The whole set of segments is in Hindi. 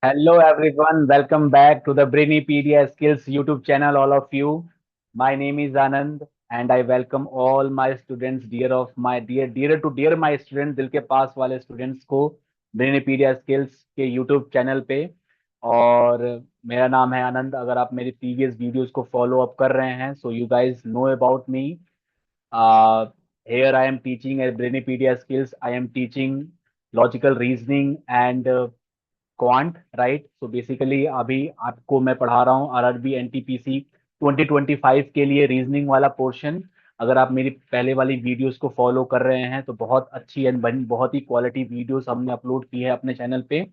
Hello everyone, welcome back to the Brainipedia Skills YouTube channel, all of you. My name is Anand and I welcome all my students, dear to dear my students, दिल के पास वाले students को Brainipedia Skills के YouTube चैनल पे। और मेरा नाम है आनंद। अगर आप मेरी प्रीवियस वीडियोस को फॉलो अप कर रहे हैं, so you guys know about me. Here I am teaching at Brainipedia Skills. I am teaching logical reasoning and quant, right. So basically अभी आपको मैं पढ़ा रहा हूँ आरआरबी एनटीपीसी 2025 के लिए रीजनिंग वाला पोर्शन। अगर आप मेरी पहले वाली वीडियोस को फॉलो कर रहे हैं तो बहुत अच्छी एंड बहुत ही क्वालिटी वीडियोस हमने अपलोड की है अपने चैनल पे।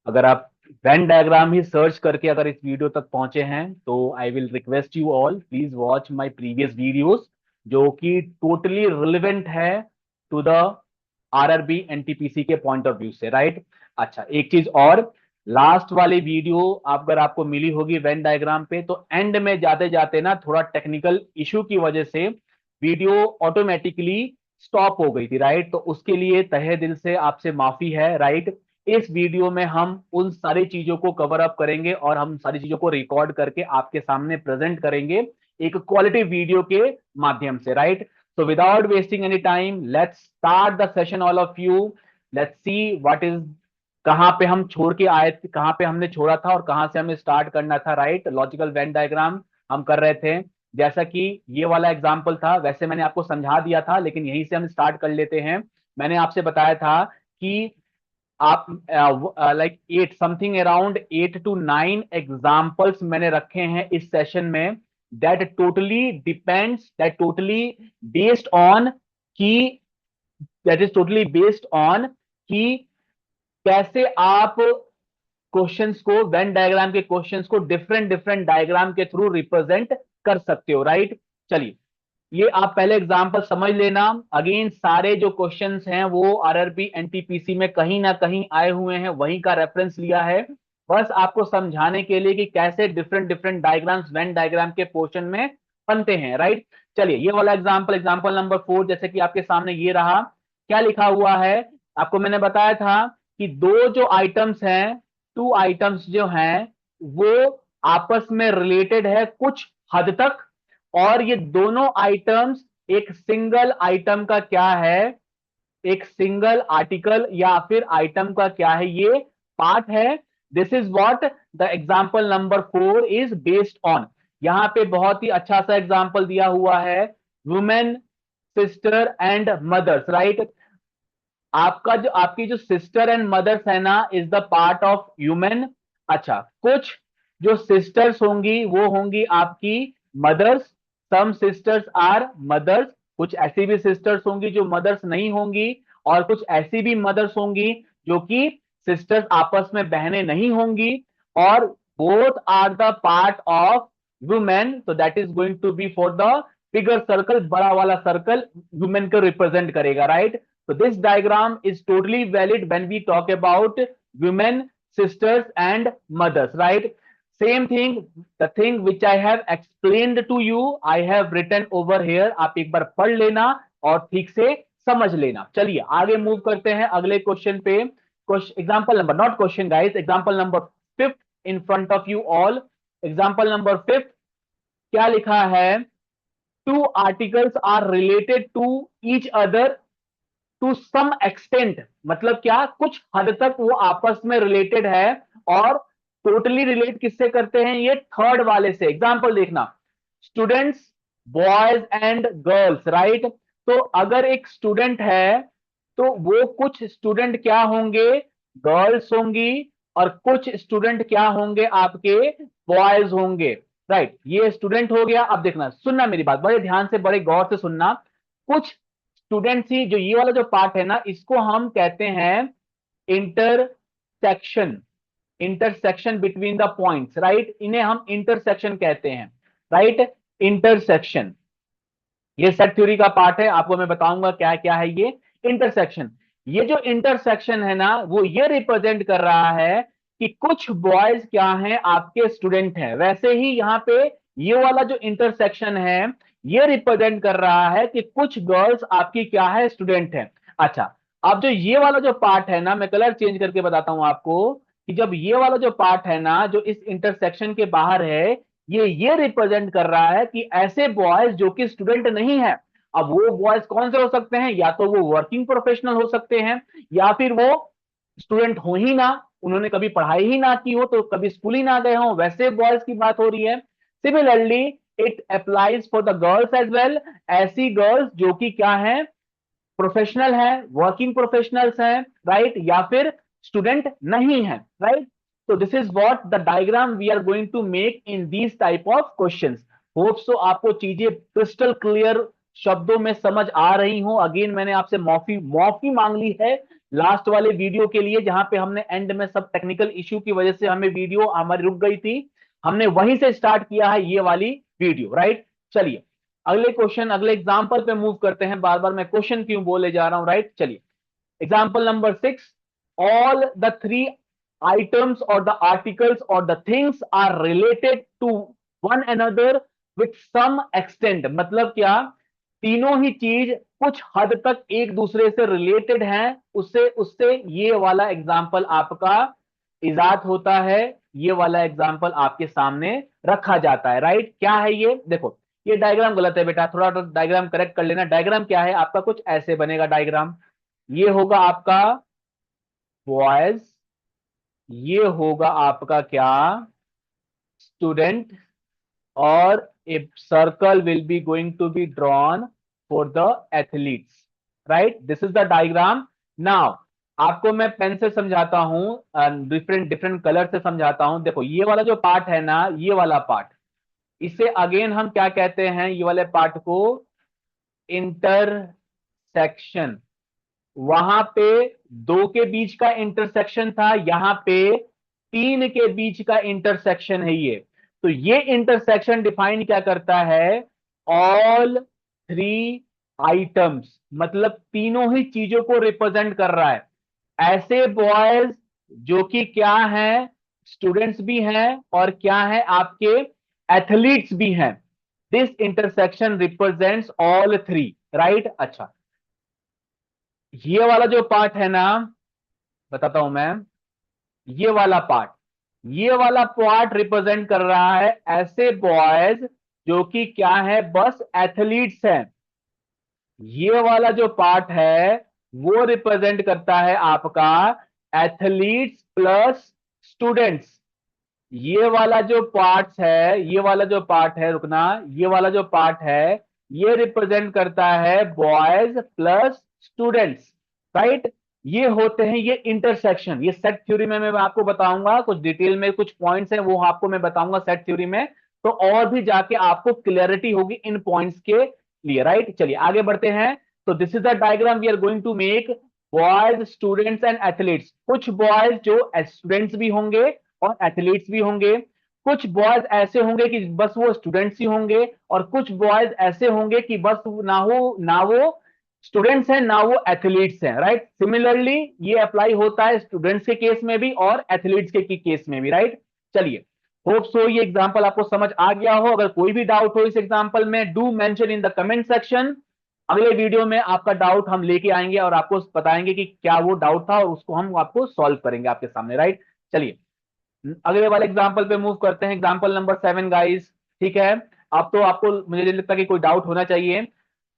अगर आप वेन डायग्राम ही सर्च करके अगर इस वीडियो तक पहुंचे हैं तो I will request you all please watch my previous videos, जो कि टोटली रिलेवेंट है टू द आरआरबी एनटीपीसी के पॉइंट ऑफ व्यू से, राइट। अच्छा, एक चीज और, लास्ट वाली वीडियो अगर आपको मिली होगी वेन डायग्राम पे, तो एंड में जाते जाते ना थोड़ा टेक्निकल इशू की वजह से वीडियो ऑटोमेटिकली स्टॉप हो गई थी, राइट। तो उसके लिए तहे दिल से आपसे माफी है, राइट। इस वीडियो में हम उन सारी चीजों को कवर अप करेंगे और हम सारी चीजों को रिकॉर्ड करके आपके सामने प्रेजेंट करेंगे एक क्वालिटी वीडियो के माध्यम से, right. So without wasting any time, let's start the session, all of you. Let's see what is, कहाँ पे हम छोड़ के आए थे, कहाँ पे हमने छोड़ा था और कहाँ से हमें स्टार्ट करना था, राइट। लॉजिकल वेन डायग्राम हम कर रहे थे। जैसा कि ये वाला एग्जाम्पल था, वैसे मैंने आपको समझा दिया था, लेकिन यहीं से हम स्टार्ट कर लेते हैं। मैंने आपसे बताया था कि आप like 8 something around 8 to 9 examples मैंने रखे हैं इस सेशन में। दैट टोटली बेस्ड ऑन की that is totally based on कि कैसे आप क्वेश्चंस को, वेन डायग्राम के क्वेश्चंस को डिफरेंट डिफरेंट डायग्राम के थ्रू रिप्रेजेंट कर सकते हो, राइट। चलिए, ये आप पहले एग्जांपल समझ लेना। अगेन सारे जो क्वेश्चंस हैं वो आरआरबी एनटीपीसी में कहीं ना कहीं आए हुए हैं, वहीं का रेफरेंस लिया है, बस आपको समझाने के लिए कि कैसे different different diagrams when diagram के पोर्शन में बनते हैं, राइट। चलिए, ये वाला एग्जांपल, एग्जांपल नंबर 4, जैसे कि आपके सामने ये रहा। क्या लिखा हुआ है? आपको मैंने बताया था कि दो जो आइटम्स हैं, टू आइटम्स जो हैं, वो आपस में रिलेटेड है कुछ हद तक। और ये दोनों आइटम्स एक सिंगल आइटम का क्या है, एक सिंगल आर्टिकल या फिर आइटम का क्या है, ये पार्ट है। This is what the example number 4 is based on. यहां पे बहुत ही अच्छा सा एग्जांपल दिया हुआ है, women, sister and mothers, right. आपकी जो सिस्टर एंड मदर्स है ना, is the part of human. अच्छा, कुछ जो सिस्टर्स होंगी वो होंगी आपकी mothers. Some sisters are mothers. कुछ ऐसी भी सिस्टर्स होंगी जो मदर्स नहीं होंगी, और कुछ ऐसी भी मदर्स होंगी जो कि सिस्टर्स आपस में बहनें नहीं होंगी। और both are the part of women, तो that is going to be for the bigger circle, बड़ा वाला सर्कल वुमेन को रिप्रेजेंट करेगा, right. So this diagram is totally valid when we talk about women, sisters and mothers, right? Same thing, the thing which I have explained to you, I have written over here. आप एक बार पढ़ लेना और ठीक से समझ लेना। चलिए आगे मूव करते हैं अगले क्वेश्चन पे। Example number, not question guys, example number 5 in front of you all. Example number 5 क्या लिखा है? Two articles are related to each other to some extent. मतलब क्या, कुछ हद तक वो आपस में रिलेटेड है। और टोटली रिलेट किससे करते हैं? ये थर्ड वाले से। एग्जांपल देखना, students, boys and girls, right. तो अगर एक स्टूडेंट है तो वो कुछ स्टूडेंट क्या होंगे? गर्ल्स होंगी। और कुछ स्टूडेंट क्या होंगे? आपके बॉयज होंगे, राइट। ये स्टूडेंट हो गया। अब देखना, सुनना मेरी बात बड़े ध्यान से, बड़े गौर से सुनना। कुछ स्टूडेंट्स ही, जो ये वाला जो पार्ट है ना, इसको हम कहते हैं intersection. Intersection between the points, right. इन्हें हम इंटरसेक्शन कहते हैं, राइट। इंटरसेक्शन ये सेट थ्योरी का पार्ट है, आपको मैं बताऊंगा क्या क्या है ये इंटरसेक्शन। ये जो इंटरसेक्शन है ना, वो ये रिप्रेजेंट कर रहा है कि कुछ बॉयज क्या हैं, आपके स्टूडेंट हैं। वैसे ही यहां पे ये वाला जो इंटरसेक्शन है, ये रिप्रेजेंट कर रहा है कि कुछ गर्ल्स आपकी क्या है, स्टूडेंट है। अच्छा, अब जो ये वाला जो पार्ट है ना, मैं कलर चेंज करके बताता हूं आपको। कि जब ये वाला जो पार्ट है ना, जो इस इंटरसेक्शन के बाहर है, ये रिप्रेजेंट कर रहा है कि ऐसे बॉयज जो कि स्टूडेंट नहीं है। अब वो बॉयज कौन से हो सकते हैं? या तो वो वर्किंग प्रोफेशनल हो सकते हैं, या फिर वो स्टूडेंट हो ही ना, उन्होंने कभी पढ़ाई ही ना की हो, तो कभी स्कूल ही ना गए हो, वैसे बॉयज की बात हो रही है। Similarly it applies for the girls as well. ऐसी गर्ल्स जो कि क्या है, प्रोफेशनल है, वर्किंग प्रोफेशनल्स हैं, राइट, या फिर स्टूडेंट नहीं है, राइट। तो this is what the diagram we are going to make in these type of questions. Hope so आपको चीजें क्रिस्टल क्लियर शब्दों में समझ आ रही हो। अगेन मैंने आपसे माफी माफी मांग ली है लास्ट वाले वीडियो के लिए, जहां पे हमने एंड में सब टेक्निकल इश्यू की वजह से हमें वीडियो हमारी रुक गई थी। हमने वहीं से स्टार्ट किया है ये वाली वीडियो, राइट। चलिए अगले क्वेश्चन, अगले एग्जांपल पे मूव करते हैं। बार बार मैं क्वेश्चन क्यों बोले जा रहा हूं, राइट। चलिए example number 6, all the three items or the articles or the things are related to one another with some extent। मतलब क्या, तीनों ही चीज कुछ हद तक एक दूसरे से रिलेटेड हैं, उससे उससे ये वाला एग्जाम्पल आपका इजाद होता है, ये वाला एग्जाम्पल आपके सामने रखा जाता है, राइट। क्या है ये? देखो ये डायग्राम गलत है बेटा, थोड़ा डायग्राम करेक्ट कर लेना। डायग्राम क्या है आपका? कुछ ऐसे बनेगा डायग्राम। ये होगा आपका बॉयज, ये होगा आपका क्या, स्टूडेंट, और a circle will be going to be drawn for the athletes, right. This is the diagram. Now आपको मैं पेन से समझाता हूं, डिफरेंट डिफरेंट कलर से समझाता हूं। देखो ये वाला जो पार्ट है ना, ये वाला पार्ट, इसे अगेन हम क्या कहते हैं? ये वाले पार्ट को इंटरसेक्शन। वहां पे दो के बीच का इंटरसेक्शन था, यहां पे तीन के बीच का इंटरसेक्शन है ये। तो ये इंटरसेक्शन डिफाइन क्या करता है? ऑल थ्री आइटम्स, मतलब तीनों ही चीजों को रिप्रेजेंट कर रहा है। ऐसे बॉयज जो कि क्या है, स्टूडेंट्स भी हैं, और क्या है आपके, एथलीट्स भी हैं। This intersection represents all three, right. अच्छा ये वाला जो पार्ट है ना, बताता हूं मैं, ये वाला पार्ट, ये वाला पार्ट रिप्रेजेंट कर रहा है ऐसे बॉयज जो कि क्या है, बस एथलीट्स हैं। ये वाला जो पार्ट है वो रिप्रेजेंट करता है आपका एथलीट्स प्लस स्टूडेंट्स। ये वाला जो पार्ट है, ये वाला जो पार्ट है, रुकना, ये वाला जो पार्ट है ये रिप्रेजेंट करता है बॉयज प्लस स्टूडेंट्स, राइट। ये होते हैं ये इंटरसेक्शन। ये सेट थ्योरी में मैं आपको बताऊंगा, कुछ डिटेल में कुछ पॉइंट्स हैं वो आपको मैं बताऊंगा सेट थ्योरी में, तो और भी जाके आपको क्लैरिटी होगी इन पॉइंट्स के लिए, राइट। चलिए आगे बढ़ते हैं। तो this is the diagram we are going to make, boys, students and athletes. कुछ बॉयज जो स्टूडेंट्स भी होंगे और एथलीट्स भी होंगे, कुछ बॉयज ऐसे होंगे कि बस वो स्टूडेंट्स ही होंगे, और कुछ बॉयज ऐसे होंगे कि बस ना वो स्टूडेंट्स हैं ना वो एथलीट्स हैं, राइट। सिमिलरली ये अप्लाई होता है स्टूडेंट्स के केस में भी और एथलीट्स के केस में भी, राइट। चलिए होप सो ये एग्जांपल आपको समझ आ गया हो। अगर कोई भी डाउट हो इस एग्जांपल में, do mention in the comment section. अगले वीडियो में आपका डाउट हम लेके आएंगे और आपको बताएंगे कि क्या वो डाउट था, और उसको हम आपको सॉल्व करेंगे आपके सामने, राइट। चलिए अगले वाले एग्जांपल पे मूव करते हैं। एग्जांपल नंबर 7 गाइस, ठीक है। अब तो आपको मुझे नहीं लगता कि कोई डाउट होना चाहिए।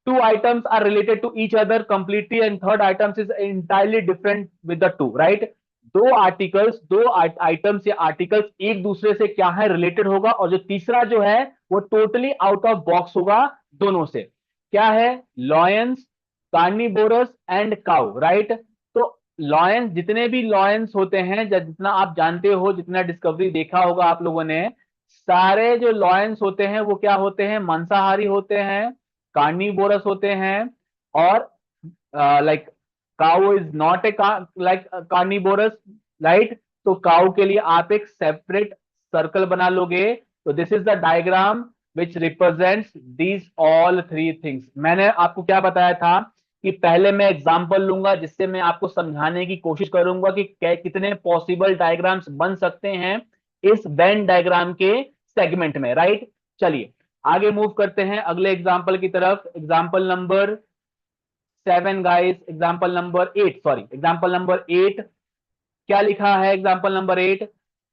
Two items are related to each other completely and third items is entirely different with the two, right. दो आर्टिकल्स, दो आइटम्स या आर्टिकल्स एक दूसरे से क्या है, रिलेटेड होगा, और जो तीसरा जो है वो टोटली आउट ऑफ बॉक्स होगा दोनों से। क्या है? Lions, carnivorous and cow, right. तो लॉयंस, जितने भी लॉयंस होते हैं, जितना आप जानते हो, जितना डिस्कवरी देखा होगा आप लोगों ने, सारे जो लॉयंस होते हैं वो क्या होते हैं, मांसाहारी होते हैं, कार्निवोरस होते हैं, और like cow is not a like carnivorous, right. तो काउ के लिए आप एक सेपरेट सर्कल बना लोगे। तो this is the diagram which represents these all three things. मैंने आपको क्या बताया था कि पहले मैं एग्जांपल लूंगा जिससे मैं आपको समझाने की कोशिश करूंगा कि कितने पॉसिबल डायग्राम्स बन सकते हैं इस वेन डायग्राम के सेगमेंट में, राइट। चलिए आगे मूव करते हैं अगले एग्जांपल की तरफ। Example number 7 guys, example number 8, sorry example number 8। क्या लिखा है example number 8?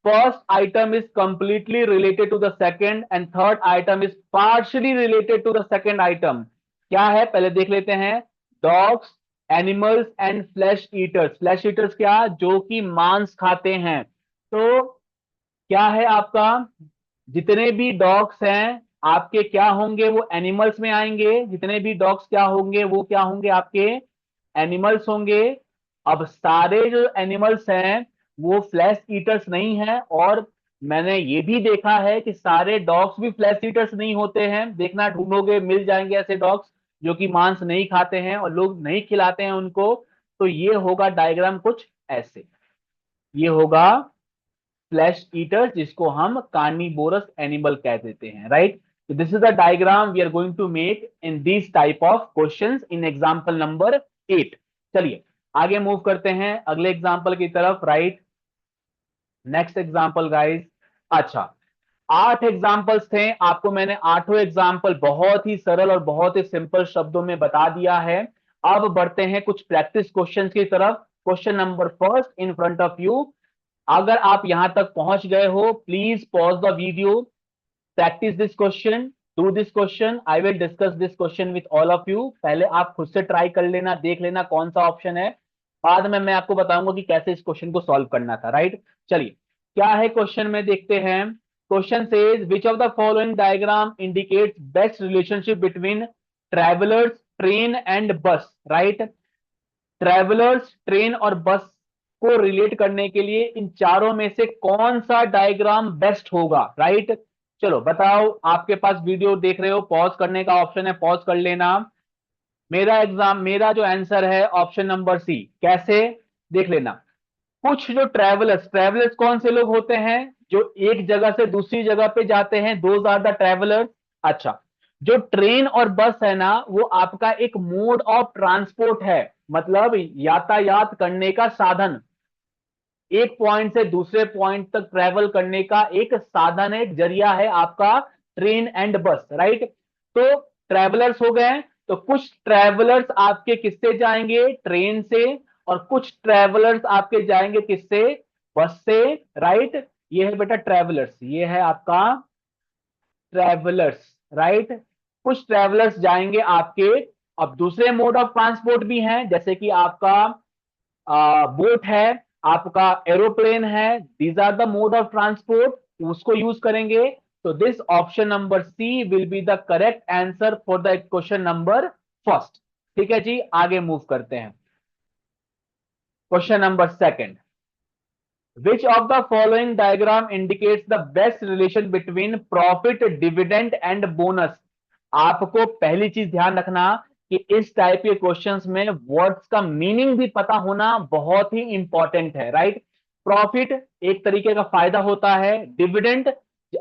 First item is completely related to the second and third item is partially related to the second item. क्या है पहले देख लेते हैं। Dogs, animals and flesh eaters. Flesh eaters क्या? जो कि मांस खाते हैं। तो क्या है आपका, जितने भी डॉग्स हैं आपके क्या होंगे, वो एनिमल्स में आएंगे। जितने भी डॉग्स क्या होंगे, वो क्या होंगे, आपके एनिमल्स होंगे। अब सारे जो एनिमल्स हैं वो फ्लैश ईटर्स नहीं है, और मैंने ये भी देखा है कि सारे डॉग्स भी फ्लैश ईटर्स नहीं होते हैं। देखना, ढूंढोगे मिल जाएंगे ऐसे डॉग्स जो कि मांस नहीं खाते हैं और लोग नहीं खिलाते हैं उनको। तो ये होगा डायग्राम कुछ ऐसे, ये होगा फ्लैश ईटर्स, जिसको हम कार्निवोरस एनिमल कह देते हैं, राइट। तो this is the diagram we are going to make in this type of questions in example number 8। चलिए आगे मूव करते हैं अगले एग्जांपल की तरफ, राइट। Next example guys. अच्छा, 8 एग्जाम्पल्स थे, आपको मैंने आठों एग्जाम्पल बहुत ही सरल और बहुत ही सिंपल शब्दों में बता दिया है। अब बढ़ते हैं कुछ प्रैक्टिस क्वेश्चंस की तरफ। Question number first in front of you. अगर आप यहां तक पहुंच गए हो, please pause the video, practice this question, do this question. I will discuss this question with all of you. पहले आप खुद से ट्राई कर लेना, देख लेना कौन सा ऑप्शन है। बाद में मैं आपको बताऊंगा कि कैसे इस क्वेश्चन को सॉल्व करना था, राइट। चलिए क्या है क्वेश्चन में देखते हैं। Question says which of the following diagram indicates best relationship between travellers, train and बस, राइट। ट्रेवलर्स, ट्रेन और बस को रिलेट करने के लिए इन चारों में से कौन सा डायग्राम बेस्ट होगा, राइट। चलो बताओ, आपके पास वीडियो देख रहे हो, पॉज करने का ऑप्शन है, पॉज कर लेना। मेरा जो आंसर है ऑप्शन नंबर सी। कैसे? देख लेना। कुछ जो ट्रेवलर्स, ट्रेवलर्स कौन से लोग होते हैं? जो एक जगह से दूसरी जगह पे जाते हैं, दोज आर द ट्रेवलर्स। अच्छा, जो ट्रेन और बस है ना, वो आपका एक मोड ऑफ ट्रांसपोर्ट है, मतलब यातायात करने का साधन। एक पॉइंट से दूसरे पॉइंट तक ट्रेवल करने का एक साधन है, एक जरिया है आपका ट्रेन एंड बस, राइट। तो ट्रेवलर्स हो गए। तो कुछ ट्रेवलर्स आपके किससे जाएंगे? ट्रेन से। और कुछ ट्रेवलर्स आपके जाएंगे किससे? बस से, राइट। ये है बेटा ट्रेवलर्स, ये है आपका ट्रेवलर्स, राइट। कुछ ट्रेवलर्स जाएंगे आपके। अब दूसरे मोड ऑफ ट्रांसपोर्ट भी हैं, जैसे कि आपका बोट है, आपका एरोप्लेन है। These are the mode of transport, उसको यूज करेंगे। तो this option number C will be the correct answer for the question number first. ठीक है जी, आगे मूव करते हैं। Question number second. Which of the following diagram indicates the best relation between profit, dividend and bonus? आपको पहली चीज ध्यान रखना कि इस टाइप के क्वेश्चंस में वर्ड्स का मीनिंग भी पता होना बहुत ही इंपॉर्टेंट है, राइट। प्रॉफिट एक तरीके का फायदा होता है। डिविडेंड,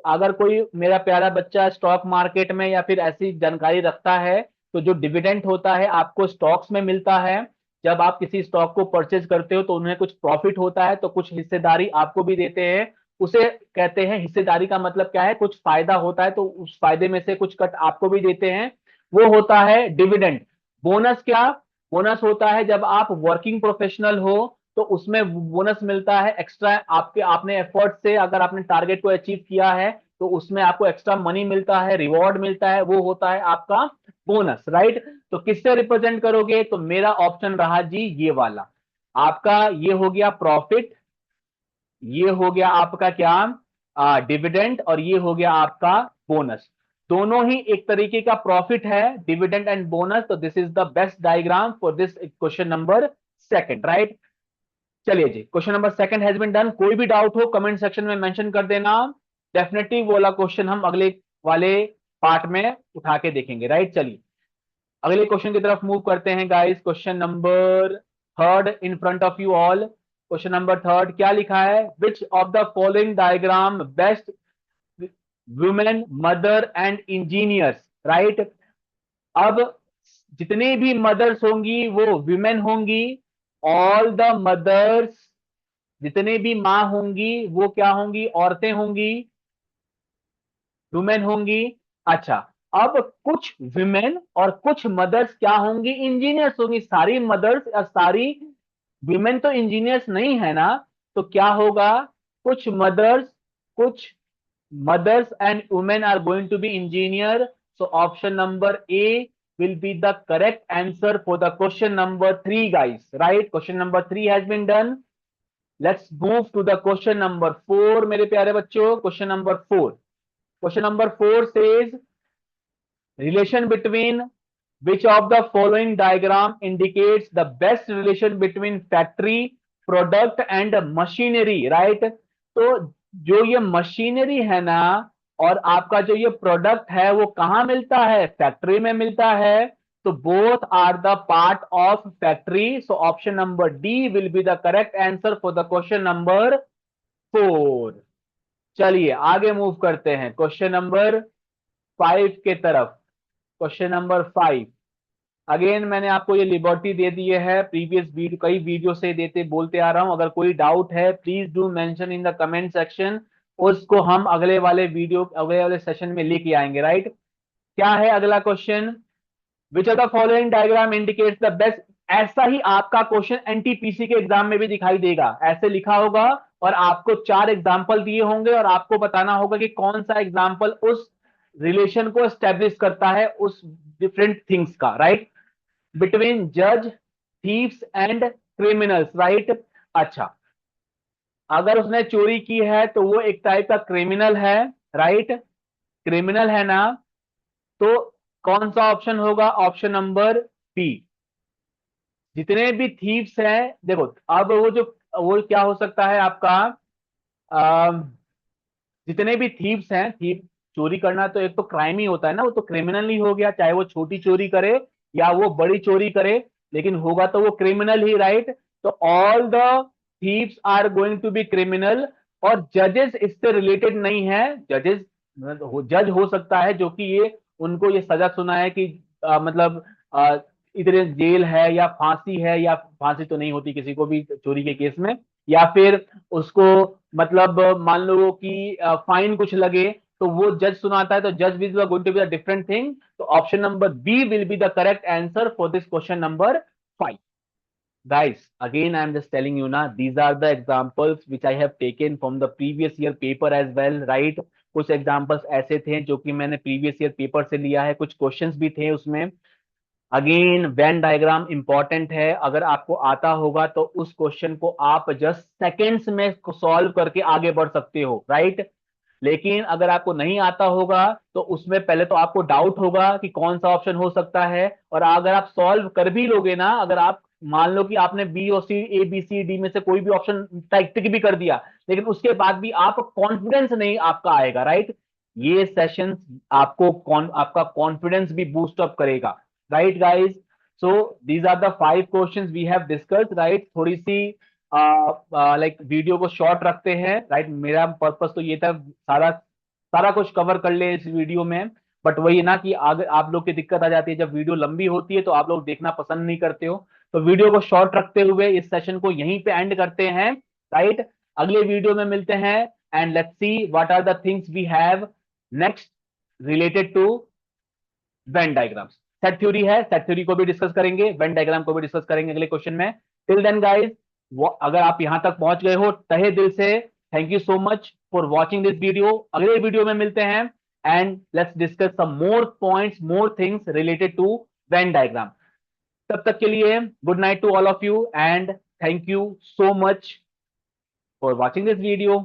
अगर कोई मेरा प्यारा बच्चा स्टॉक मार्केट में या फिर ऐसी जानकारी रखता है, तो जो डिविडेंड होता है आपको स्टॉक्स में मिलता है। जब आप किसी स्टॉक को परचेज करते हो तो उन्हें कुछ प्रॉफिट होता है, तो कुछ हिस्सेदारी आपको भी देते हैं। उसे कहते हैं हिस्सेदारी, का मतलब क्या है? कुछ फायदा होता है तो उस फायदे में से कुछ कट आपको भी देते हैं, वो होता है डिविडेंड। बोनस क्या? बोनस होता है जब आप वर्किंग प्रोफेशनल हो तो उसमें बोनस मिलता है एक्स्ट्रा, आपके आपने एफर्ट से अगर आपने टारगेट को अचीव किया है तो उसमें आपको एक्स्ट्रा मनी मिलता है, रिवॉर्ड मिलता है, वो होता है आपका बोनस, राइट। तो किससे रिप्रेजेंट करोगे? तो मेरा ऑप्शन रहा जी ये वाला, आपका ये हो गया प्रॉफिट, ये हो गया आपका क्या, डिविडेंड, और ये हो गया आपका बोनस। दोनों ही एक तरीके का प्रॉफिट है, डिविडेंड एंड बोनस। तो this is the best diagram for this question number second, right. चलिए जी, question number second has been done. कोई भी डाउट हो कमेंट सेक्शन में मेंशन कर देना। डेफिनेटली वो वाला क्वेश्चन हम अगले वाले पार्ट में उठा के देखेंगे, राइट। चलिए अगले क्वेश्चन की तरफ मूव करते हैं guys. Question number third in front of you all. Question number third क्या लिखा है? Which of the following diagram best women, mother and engineers, right. अब जितनी भी मदर्स होंगी वो विमेन होंगी। ऑल द मदर्स, जितने भी माँ होंगी वो क्या होंगी? औरतें होंगी, वुमेन होंगी। अच्छा, अब कुछ विमेन और कुछ मदर्स क्या होंगी? इंजीनियर्स होंगी। सारी मदर्स या सारी विमेन तो इंजीनियर्स नहीं है ना। तो क्या होगा, कुछ mothers and women are going to be engineer. So option number A will be the correct answer for the question number 3, guys. Right? Question number 3 has been done. Let's move to the question number 4, मेरे प्यारे बच्चों. Question number 4. Question number 4 says relation between which of the following diagram indicates the best relation between factory, product and machinery. Right? तो जो ये मशीनरी है ना और आपका जो ये प्रोडक्ट है वो कहां मिलता है, फैक्ट्री में मिलता है. तो both are the part of factory. So option number D will be the correct answer for the question number 4. चलिए आगे मूव करते हैं क्वेश्चन नंबर 5 के तरफ. Question number 5. अगेन मैंने आपको ये लिबर्टी दे दी है, प्रीवियस वीडियो कई वीडियो से देते बोलते आ रहा हूं. अगर कोई डाउट है please do mention in the comment section, उसको हम अगले वाले सेशन में लेके आएंगे. राइट? क्या है अगला question, which of the following diagram indicates the best. ऐसा ही आपका क्वेश्चन एनटीपीसी के एग्जाम में भी दिखाई देगा, ऐसे लिखा होगा और आपको 4 एग्जाम्पल दिए होंगे और आपको बताना होगा कि कौन सा एग्जाम्पल उस रिलेशन को एस्टेब्लिश करता है उस डिफरेंट थिंग्स का. राइट? बिटवीन जज, थीव्स एंड क्रिमिनल्स. राइट? अच्छा, अगर उसने चोरी की है तो वो एक टाइप का क्रिमिनल है. राइट? क्रिमिनल है ना. तो कौन सा ऑप्शन होगा, ऑप्शन नंबर बी. जितने भी थीव्स हैं, देखो अब वो क्या हो सकता है आपका, जितने भी थीव्स हैं, थीव चोरी करना तो एक तो क्राइम ही होता है ना, वो तो क्रिमिनल ही हो गया, चाहे वो छोटी चोरी करे या वो बड़ी चोरी करे, लेकिन होगा तो वो क्रिमिनल ही. राइट? तो all the thieves are going to be criminal. और जजेस इससे रिलेटेड नहीं है. जज हो सकता है जो कि ये उनको ये सजा सुना है कि मतलब इधर जेल है या फांसी है, या फांसी तो नहीं होती किसी को भी चोरी के केस में, या फिर उसको मतलब मान लो कि फाइन कुछ लगे तो वो जज सुनाता है. तो जज was going to be a different thing. तो option number B will be the correct answer for this question number 5. Guys, again I am just telling you ना, these are the examples which I have taken from the previous year paper as well. Right? कुछ एग्जाम्पल्स ऐसे थे जो कि मैंने प्रीवियस ईयर पेपर से लिया है, कुछ क्वेश्चंस भी थे उसमें. अगेन वेन डायग्राम इंपॉर्टेंट है, अगर आपको आता होगा तो उस क्वेश्चन को आप जस्ट सेकेंड्स में सॉल्व करके आगे बढ़ सकते हो. राइट? लेकिन अगर आपको नहीं आता होगा तो उसमें पहले तो आपको डाउट होगा कि कौन सा ऑप्शन हो सकता है, और अगर आप सॉल्व कर भी लोगे ना, अगर आप मान लो कि आपने बी और सी, ए बी सी डी में से कोई भी ऑप्शन टिक भी कर दिया, लेकिन उसके बाद भी आप कॉन्फिडेंस नहीं आपका आएगा. राइट? ये सेशन आपका कॉन्फिडेंस भी बूस्ट अप करेगा. Right guys? So these are the 5 questions we have discussed. Right? थोड़ी सी लाइक वीडियो को शॉर्ट रखते हैं. राइट? मेरा पर्पस तो ये था सारा सारा कुछ कवर कर ले इस वीडियो में, बट वही ना कि अगर आप लोग की दिक्कत आ जाती है जब वीडियो लंबी होती है तो आप लोग देखना पसंद नहीं करते हो. तो वीडियो को शॉर्ट रखते हुए इस सेशन को यहीं पे एंड करते हैं. राइट? अगले वीडियो में मिलते हैं and let's see what are the things we have next related to Venn diagrams. Set theory है, सेट थ्योरी को भी डिस्कस करेंगे, वेन डायग्राम को भी डिस्कस करेंगे अगले क्वेश्चन में. टिल देन गाइस, अगर आप यहां तक पहुंच गए हो तहे दिल से thank you so much for watching this video. अगले वीडियो में मिलते हैं and let's discuss some more points, more things related to Venn diagram. तब तक के लिए good night to all of you and thank you so much for watching this video.